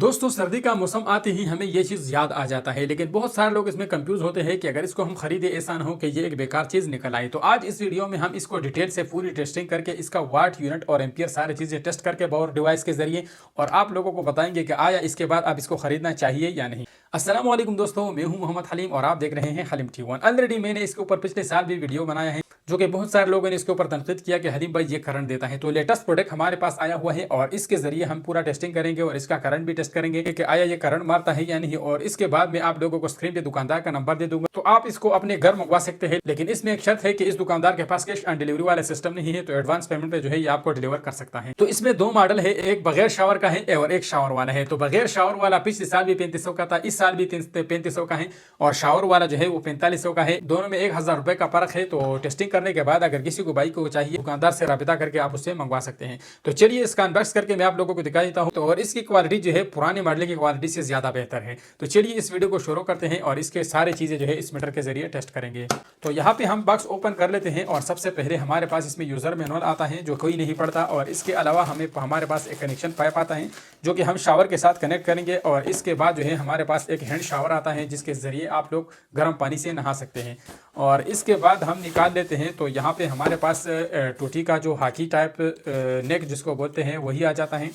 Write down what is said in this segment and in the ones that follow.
दोस्तों सर्दी का मौसम आते ही हमें ये चीज़ याद आ जाता है, लेकिन बहुत सारे लोग इसमें कंफ्यूज होते हैं कि अगर इसको हम खरीदे ऐसा ना हो कि ये एक बेकार चीज़ निकल आए। तो आज इस वीडियो में हम इसको डिटेल से पूरी टेस्टिंग करके इसका वाट, यूनिट और एम्पियर सारी चीज़ें टेस्ट करके पावर डिवाइस के जरिए और आप लोगों को बताएंगे कि आया इसके बाद आप इसको खरीदना चाहिए या नहीं। अस्सलाम वालेकुम दोस्तों, मैं हूं मोहम्मद हलीम और आप देख रहे हैं हलीम टी वन। ऑलरेडी मैंने इसके ऊपर पिछले साल भी वीडियो बनाया है, जो कि बहुत सारे लोगों ने इसके ऊपर तनकीद किया कि हलीम भाई ये करंट देता है। तो लेटेस्ट प्रोडक्ट हमारे पास आया हुआ है और इसके जरिए हम पूरा टेस्टिंग करेंगे और इसका करंट भी टेस्ट करेंगे कि आया ये करंट मारता है या नहीं। और इसके बाद मैं आप लोगों को स्क्रीन पे दुकानदार का नंबर दे दूंगा, तो आप इसको अपने घर मंगवा सकते हैं। लेकिन इसमें एक शर्त है कि इस दुकानदार के पास कैश ऑन डिलीवरी वाला सिस्टम नहीं है, तो एडवांस पेमेंट पे जो है ये आपको डिलीवर कर सकता है। तो इसमें दो मॉडल है, एक बगैर शावर का है और एक शावर वाला है। तो बगैर शावर वाला पिछले साल भी 3500 का था, इस साल भी 3500 का है, और शावर वाला जो है वो 4500 का है। दोनों में 1000 रुपए का फर्क है। तो टेस्टिंग करने के बाद अगर किसी को बाइक को चाहिए, दुकानदार से राबिता करके आप उससे मंगवा सकते हैं। तो चलिए इसका अनबॉक्स करके मैं आप लोगों को दिखा देता हूं। तो और इसकी क्वालिटी जो है पुराने मॉडल की क्वालिटी से ज्यादा बेहतर है। तो चलिए इस वीडियो को शुरू करते हैं और इसके सारे चीजें जो है इस मीटर के जरिए टेस्ट करेंगे। तो यहाँ पे हम बॉक्स ओपन कर लेते हैं और सबसे पहले हमारे पास इसमें यूजर मैनुअल आता है जो कोई नहीं पढ़ता, और इसके अलावा हमारे पास एक कनेक्शन पाइप आता है जो कि हम शावर के साथ कनेक्ट करेंगे। और इसके बाद जो है हमारे पास एक हैंड शावर आता है जिसके जरिए आप लोग गर्म पानी से नहा सकते हैं। और इसके बाद हम निकाल लेते हैं। तो यहाँ पे हमारे पास टूटी का जो हॉकी टाइप नेक जिसको बोलते हैं वही आ जाता है।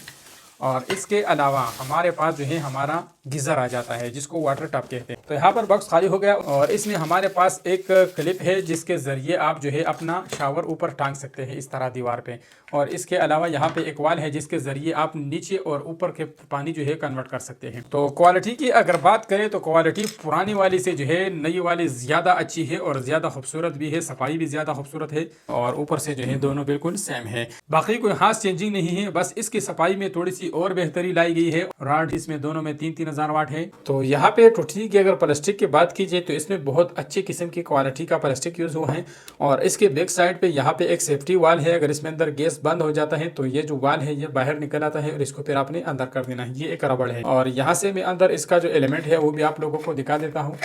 और इसके अलावा हमारे पास जो है हमारा गीज़र आ जाता है जिसको वाटर टब कहते हैं। तो यहाँ पर बॉक्स खाली हो गया और इसमें हमारे पास एक क्लिप है जिसके ज़रिए आप जो है अपना शावर ऊपर टांग सकते हैं इस तरह दीवार पे। और इसके अलावा यहाँ पे एक वाल है जिसके ज़रिए आप नीचे और ऊपर के पानी जो है कन्वर्ट कर सकते हैं। तो क्वालिटी की अगर बात करें तो क्वालिटी पुरानी वाली से जो है नई वाली ज़्यादा अच्छी है और ज़्यादा खूबसूरत भी है, सफाई भी ज़्यादा खूबसूरत है, और ऊपर से जो है दोनों बिल्कुल सेम है। बाकी कोई खास चेंजिंग नहीं है, बस इसकी सफाई में थोड़ी सी और बेहतरी लाई गई है। रॉड इसमें दोनों में 3-3000 वाट है। तो यहाँ पे टूटी की अगर प्लास्टिक की बात कीजिए तो इसमें बहुत अच्छी किस्म की क्वालिटी का प्लास्टिक यूज हुआ है। और इसके बैक साइड पे यहाँ पे एक सेफ्टी वाल है, अगर इसमें अंदर गैस बंद हो जाता है तो ये जो वाल है ये बाहर निकल आता है और इसको फिर आपने अंदर कर देना है। ये एक रबड़ है और यहाँ से मैं अंदर इसका जो एलिमेंट है वो भी आप लोगों को दिखा देता हूँ।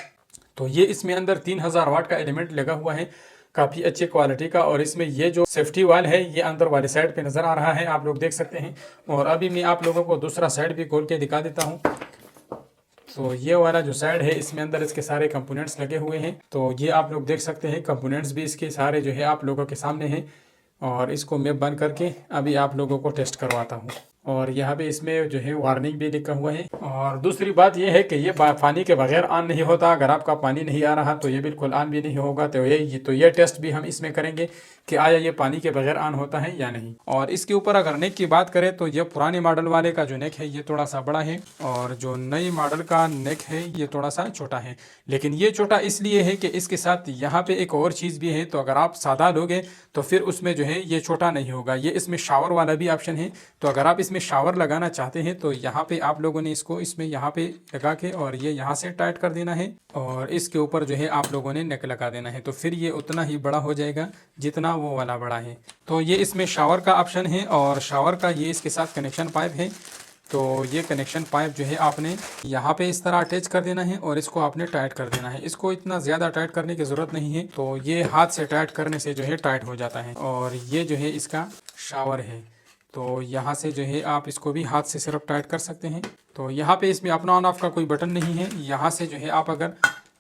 तो ये इसमें अंदर 3000 वाट का एलिमेंट लगा हुआ है, काफ़ी अच्छी क्वालिटी का। और इसमें ये जो सेफ्टी वाल है ये अंदर वाले साइड पे नज़र आ रहा है, आप लोग देख सकते हैं। और अभी मैं आप लोगों को दूसरा साइड भी खोल के दिखा देता हूँ। तो ये वाला जो साइड है इसमें अंदर इसके सारे कंपोनेंट्स लगे हुए हैं। तो ये आप लोग देख सकते हैं, कंपोनेंट्स भी इसके सारे जो है आप लोगों के सामने हैं। और इसको मैं बंद करके अभी आप लोगों को टेस्ट करवाता हूँ। और यहाँ पे इसमें जो है वार्निंग भी लिखा हुआ है। और दूसरी बात ये है कि ये पानी के बगैर ऑन नहीं होता, अगर आपका पानी नहीं आ रहा तो ये बिल्कुल ऑन भी नहीं होगा। तो ये टेस्ट भी हम इसमें करेंगे कि आया ये पानी के बगैर ऑन होता है या नहीं। और इसके ऊपर अगर नेक की बात करें तो ये पुराने मॉडल वाले का जो नेक है ये थोड़ा सा बड़ा है और जो नई मॉडल का नेक है ये थोड़ा सा छोटा है। लेकिन ये छोटा इसलिए है कि इसके साथ यहाँ पे एक और चीज़ भी है। तो अगर आप सादा लोगे तो फिर उसमें जो है ये छोटा नहीं होगा। ये इसमें शावर वाला भी ऑप्शन है। तो अगर आप इसमें शावर लगाना चाहते हैं तो यहाँ पे आप लोगों ने इसको इसमें यहाँ पे लगा के और ये यहाँ से टाइट कर देना है और इसके ऊपर जो है आप लोगों ने नेक लगा देना है। तो फिर ये उतना ही बड़ा हो जाएगा जितना वो वाला बड़ा है। तो ये इसमें शावर का ऑप्शन है और शावर का ये इसके साथ कनेक्शन पाइप है। तो ये कनेक्शन पाइप जो है आपने यहाँ पे इस तरह अटैच कर देना है और इसको आपने टाइट कर देना है। इसको इतना ज़्यादा टाइट करने की ज़रूरत नहीं है, तो ये हाथ से टाइट करने से जो है टाइट हो जाता है। और ये जो है इसका शावर है, तो यहाँ से जो है आप इसको भी हाथ से सिर्फ टाइट कर सकते हैं। तो यहाँ पे इसमें अपना ऑन ऑफ का कोई बटन नहीं है। यहाँ से जो है आप अगर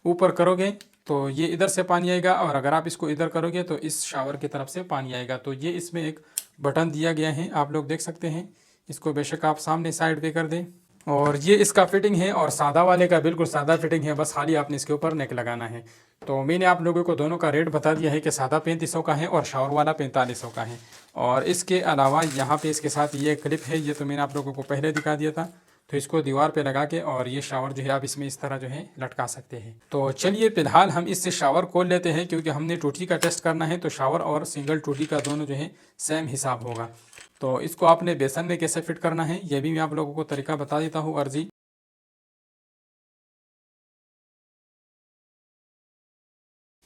ऊपर करोगे तो ये इधर से पानी आएगा और अगर आप इसको इधर करोगे तो इस शावर की तरफ से पानी आएगा। तो ये इसमें एक बटन दिया गया है, आप लोग देख सकते हैं। इसको बेशक आप सामने साइड पे कर दें। और ये इसका फिटिंग है और सादा वाले का बिल्कुल सादा फिटिंग है, बस खाली आपने इसके ऊपर नेक लगाना है। तो मैंने आप लोगों को दोनों का रेट बता दिया है कि सादा 3500 का है और शावर वाला 4500 का है। और इसके अलावा यहाँ पे इसके साथ ये क्लिप है, ये तो मैंने आप लोगों को पहले दिखा दिया था। तो इसको दीवार पे लगा के और ये शावर जो है आप इसमें इस तरह जो है लटका सकते हैं। तो चलिए फिलहाल हम इससे शावर खोल लेते हैं क्योंकि हमने टूटी का टेस्ट करना है। तो शावर और सिंगल टूटी का दोनों जो है सेम हिसाब होगा। तो इसको आपने बेसन में कैसे फिट करना है ये भी मैं आप लोगों को तरीका बता देता हूँ अर्जी।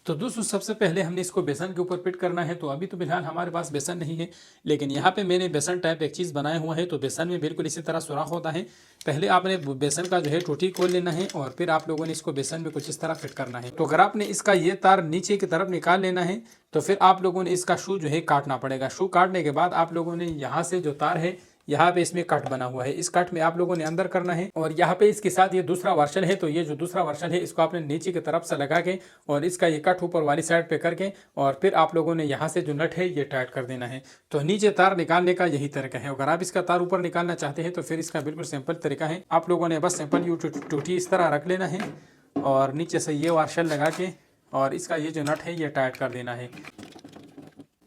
तो दोस्तों सबसे पहले हमने इसको बेसन के ऊपर फिट करना है। तो अभी तो फिलहाल हमारे पास बेसन नहीं है, लेकिन यहाँ पे मैंने बेसन टाइप एक चीज़ बनाया हुआ है। तो बेसन में बिल्कुल इसी तरह सुराख होता है। पहले आपने बेसन का जो है टूटी खोल लेना है और फिर आप लोगों ने इसको बेसन में कुछ इस तरह फिट करना है। तो अगर आपने इसका ये तार नीचे की तरफ निकाल लेना है तो फिर आप लोगों ने इसका शू जो है काटना पड़ेगा। शू काटने के बाद आप लोगों ने यहाँ से जो तार है यहाँ पे इसमें कट बना हुआ है, इस कट में आप लोगों ने अंदर करना है। और यहाँ पे इसके साथ ये दूसरा वर्शन है, तो ये जो दूसरा वर्शन है इसको आपने नीचे की तरफ से लगा के और इसका ये कट ऊपर वाली साइड पे करके और फिर आप लोगों ने यहाँ से जो नट है ये टाइट कर देना है। तो नीचे तार निकालने का यही तरीका है। अगर आप इसका तार ऊपर निकालना चाहते हैं तो फिर इसका बिल्कुल सिंपल तरीका है, आप लोगों ने बस सिंपल यू टूटी इस तरह रख लेना है और नीचे से ये वार्शल लगा के और इसका ये जो नट है ये टाइट कर देना है।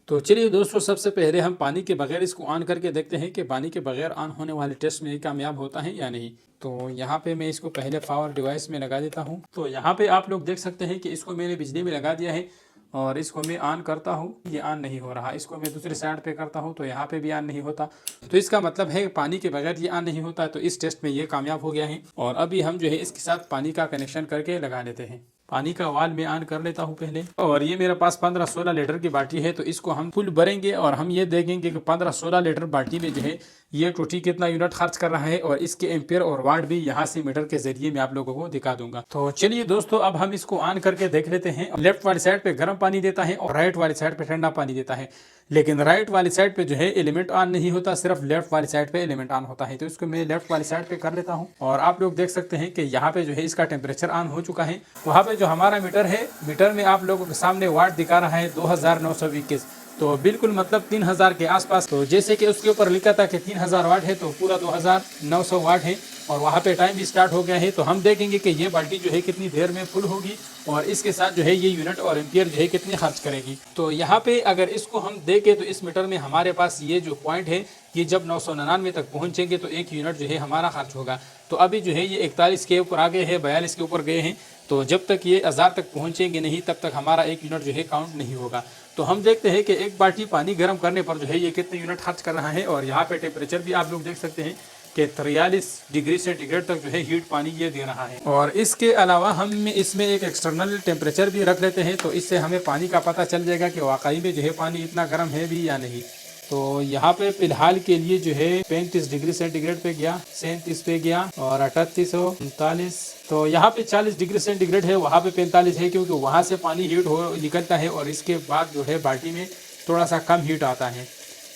तो चलिए दोस्तों, सबसे पहले हम पानी के बगैर इसको ऑन करके देखते हैं कि पानी के बगैर ऑन होने वाले टेस्ट में ये कामयाब होता है या नहीं। तो यहाँ पे मैं इसको पहले पावर डिवाइस में लगा देता हूँ। तो यहाँ पे आप लोग देख सकते हैं कि इसको मैंने बिजली में लगा दिया है और इसको मैं ऑन करता हूँ, ये ऑन नहीं हो रहा। इसको मैं दूसरे साइड पे करता हूँ तो यहाँ पे भी ऑन नहीं होता। तो इसका मतलब है पानी के बगैर ये ऑन नहीं होता। तो इस टेस्ट में ये कामयाब हो गया है। और अभी हम जो है इसके साथ पानी का कनेक्शन करके लगा लेते हैं। पानी का वाल में ऑन कर लेता हूँ पहले। और ये मेरे पास 15-16 लीटर की बाल्टी है, तो इसको हम फुल भरेंगे और हम ये देखेंगे कि 15-16 लीटर बाल्टी में जो है ये टूटी कितना यूनिट खर्च कर रहा है और इसके एम्पियर और वाट भी यहाँ से मीटर के जरिए मैं आप लोगों को दिखा दूंगा। तो चलिए दोस्तों, अब हम इसको ऑन करके देख लेते हैं। लेफ्ट वाली साइड पे गर्म पानी देता है और राइट वाली साइड पे ठंडा पानी देता है, लेकिन राइट वाली साइड पे जो है एलिमेंट ऑन नहीं होता, सिर्फ लेफ्ट वाली साइड पे एलिमेंट ऑन होता है। तो इसको मैं लेफ्ट वाली साइड पे कर लेता हूँ और आप लोग देख सकते हैं कि यहाँ पे जो है इसका टेम्परेचर ऑन हो चुका है। वहाँ पे जो हमारा मीटर है, मीटर में आप लोगों के सामने वाट दिखा रहा है 2921, तो बिल्कुल मतलब 3000 के आसपास। तो जैसे कि उसके ऊपर लिखा था कि 3000 वाट है, तो पूरा 2900 वाट है और वहाँ पे टाइम भी स्टार्ट हो गया है। तो हम देखेंगे कि ये बाल्टी जो है कितनी देर में फुल होगी और इसके साथ जो है ये यूनिट और एम्पियर जो है कितने खर्च करेगी। तो यहाँ पे अगर इसको हम देखें तो इस मीटर में हमारे पास ये जो पॉइंट है, ये जब 999 तक पहुँचेंगे तो 1 यूनिट जो है हमारा खर्च होगा। तो अभी जो है ये 41 के ऊपर आ गए हैं, 42 के ऊपर गए हैं। तो जब तक ये 1000 तक पहुँचेंगे नहीं तब तक हमारा 1 यूनिट जो है काउंट नहीं होगा। तो हम देखते हैं कि एक बाल्टी पानी गर्म करने पर जो है ये कितने यूनिट खर्च कर रहा है। और यहाँ पे टेम्परेचर भी आप लोग देख सकते हैं कि 43 डिग्री सेंटीग्रेड तक जो है हीट पानी ये दे रहा है। और इसके अलावा हम इसमें एक एक्सटर्नल टेम्परेचर भी रख लेते हैं, तो इससे हमें पानी का पता चल जाएगा कि वाकई में जो है पानी इतना गर्म है भी या नहीं। तो यहाँ पे फिलहाल के लिए जो है 35 डिग्री सेंटीग्रेड पे गया, 37 पे गया और 38 39। तो यहाँ पे 40 डिग्री सेंटीग्रेड है, वहाँ पे 45 है, क्योंकि वहाँ से पानी हीट हो निकलता है और इसके बाद जो है बाल्टी में थोड़ा सा कम हीट आता है।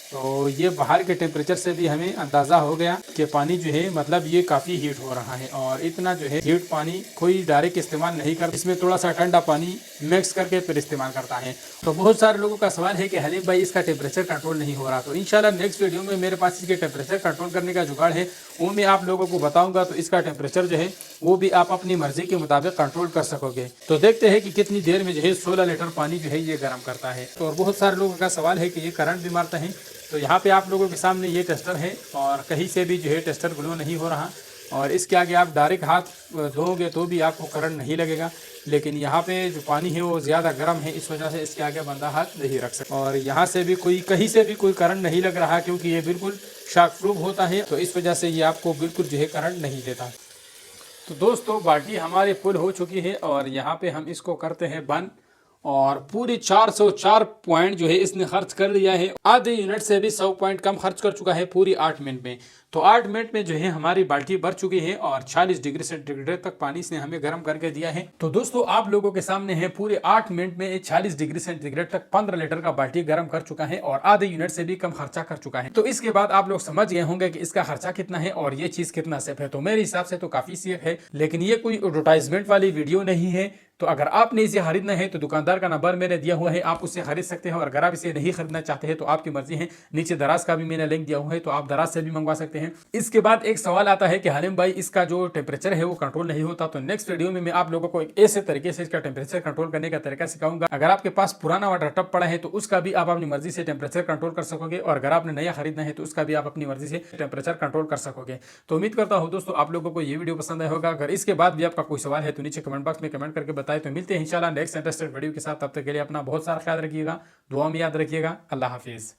तो ये बाहर के टेम्परेचर से भी हमें अंदाज़ा हो गया कि पानी जो है मतलब ये काफ़ी हीट हो रहा है। और इतना जो है हीट पानी कोई डायरेक्ट इस्तेमाल नहीं करता, इसमें थोड़ा सा ठंडा पानी मिक्स करके फिर इस्तेमाल करता है। तो बहुत सारे लोगों का सवाल है कि हलीम भाई इसका टेम्परेचर कंट्रोल नहीं हो रहा। तो इंशाल्लाह नेक्स्ट वीडियो में मेरे पास इसके टेम्परेचर कंट्रोल करने का जुगाड़ है, वो मैं आप लोगों को बताऊंगा। तो इसका टेम्परेचर जो है वो भी आप अपनी मर्जी के मुताबिक कंट्रोल कर सकोगे। तो देखते हैं कि कितनी देर में जो है 16 लीटर पानी जो है ये गर्म करता है। तो और बहुत सारे लोगों का सवाल है कि ये करंट भी मारता है। तो यहाँ पे आप लोगों के सामने ये टेस्टर है और कहीं से भी जो है टेस्टर ग्लो नहीं हो रहा। और इसके आगे आप डायरेक्ट हाथ धोओगे तो भी आपको करंट नहीं लगेगा, लेकिन यहाँ पे जो पानी है वो ज़्यादा गर्म है, इस वजह से इसके आगे बंदा हाथ नहीं रख सकता। और यहाँ से भी कहीं से भी कोई करंट नहीं लग रहा, क्योंकि ये बिल्कुल शॉक प्रूफ होता है। तो इस वजह से ये आपको बिल्कुल जो है करंट नहीं देता। तो दोस्तों, बाल्टी हमारी फुल हो चुकी है और यहाँ पे हम इसको करते हैं बंद। और पूरी 404 पॉइंट जो है इसने खर्च कर दिया है। आधे यूनिट से भी 100 पॉइंट कम खर्च कर चुका है पूरी 8 मिनट में। तो 8 मिनट में जो है हमारी बाल्टी भर चुकी है और 40 डिग्री सेंटीग्रेड तक पानी इसने हमें गर्म करके दिया है। तो दोस्तों, आप लोगों के सामने है पूरे 8 मिनट में 40 डिग्री सेंटीग्रेड तक 15 लीटर का बाल्टी गर्म कर चुका है और आधे यूनिट से भी कम खर्चा कर चुका है। तो इसके बाद आप लोग समझ गए होंगे कि इसका खर्चा कितना है और ये चीज कितना सेफ है। तो मेरे हिसाब से तो काफी सेफ है, लेकिन ये कोई एडवर्टाइजमेंट वाली वीडियो नहीं है। तो अगर आपने इसे खरीदना है तो दुकानदार का नंबर मैंने दिया हुआ है, आप उससे खरीद सकते हैं। और अगर आप इसे नहीं खरीदना चाहते हैं तो आपकी मर्जी है, नीचे दराज का भी मैंने लिंक दिया हुआ है, तो आप दराज से भी मंगवा सकते हैं। इसके बाद एक सवाल आता है कि हलीम भाई इसका जो टेम्परेचर है वो कंट्रोल नहीं होता। तो नेक्स्ट वीडियो में मैं आप लोगों को एक ऐसे तरीके से इसका टेम्परेचर कंट्रोल करने का तरीका सिखाऊंगा। अगर आपके पास पुराना वाटर टब पड़ा है तो उसका भी आप अपनी मर्जी से टेम्परेचर कंट्रोल कर सकोगे, और अगर आपने नया खरीदना है तो उसका भी आप अपनी मर्जी से टेम्परेचर कंट्रोल कर सकोगे। तो उम्मीद करता हूँ दोस्तों आप लोगों को ये वीडियो पसंद आया होगा। अगर इसके बाद भी आपका कोई सवाल है तो नीचे कमेंट बॉक्स में कमेंट करके बताएं। तो मिलते हैं इंशाल्लाह नेक्स्ट इंटरेस्टेड वीडियो के साथ। तब तक के लिए अपना बहुत सारा ख्याल रखिएगा, दुआ में याद रखिएगा। अल्लाह हाफिज़।